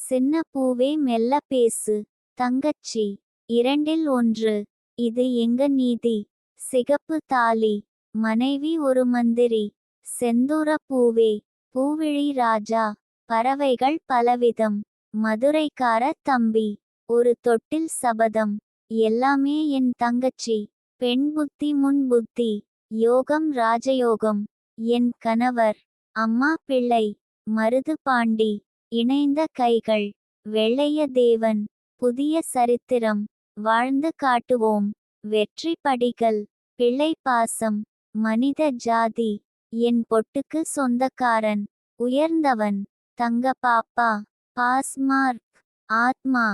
சின்ன பூவே மெல்ல பேசு. தங்கச்சி. 2இல் 1. இது எங்க நீதி. சிகப்பு தாலி. மனைவி ஒரு மந்திரி. செந்தூர பூவே. பூவிழி ராஜா. பறவைகள் பலவிதம். மதுரைக்கார தம்பி. ஒரு தொட்டில் சபதம். எல்லாமே என் தங்கச்சி. பெண் புத்தி முன் புத்தி. யோகம் ராஜயோகம். என் கணவர். அம்மா பிள்ளை. மருது பாண்டி. இணைந்த கைகள். வெள்ளைய தேவன். புதிய சரித்திரம். வாழ்ந்து காட்டுவோம். வெற்றி படிகள். பிள்ளை பாசம். மனித ஜாதி. என் பொட்டுக்கு சொந்தக்காரன். உயர்ந்தவன். தங்க பாப்பா. பாஸ்மார்க். ஆத்மா.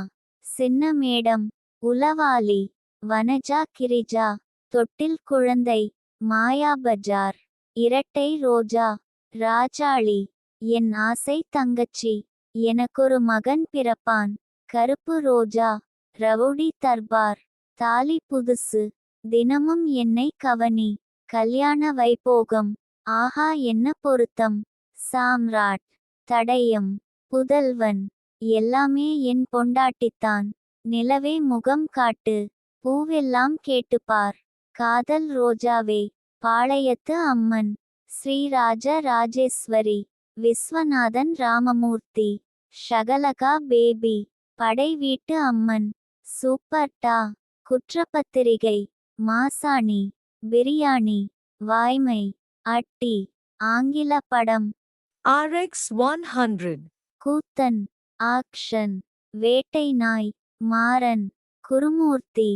சின்ன மேடம். உளவாளி. வனஜா கிரிஜா. தொட்டில் குழந்தை. மாயா பஜார். இரட்டை ரோஜா. ராஜாளி. என் ஆசை தங்கச்சி. எனக்கொரு மகன் பிறப்பான். கருப்பு ரோஜா. ரவுடி தர்பார். தாலி புதுசு. தினமும் என்னை கவனி. கல்யாண வைபோகம். ஆஹா என்ன பொருத்தம். சாம்ராட். தடயம். புதல்வன். எல்லாமே என் பொண்டாட்டித்தான். நிலவே முகம் காட்டு. பூவெல்லாம் கேட்டுப்பார். காதல் ரோஜாவே. பாளையத்து அம்மன். ஸ்ரீராஜ ராஜேஸ்வரி. விஸ்வநாதன் ராமமூர்த்தி. ஷகலகா பேபி. படை வீட்டு அம்மன். சூப்பர்டா. குற்றப்பத்திரிகை. மாசாணி. பிரியாணி. வாய்மை. அட்டி. ஆங்கில படம். RX 100. கூத்தன். ஆக்ஷன். வேட்டை நாய். மாறன். குருமூர்த்தி.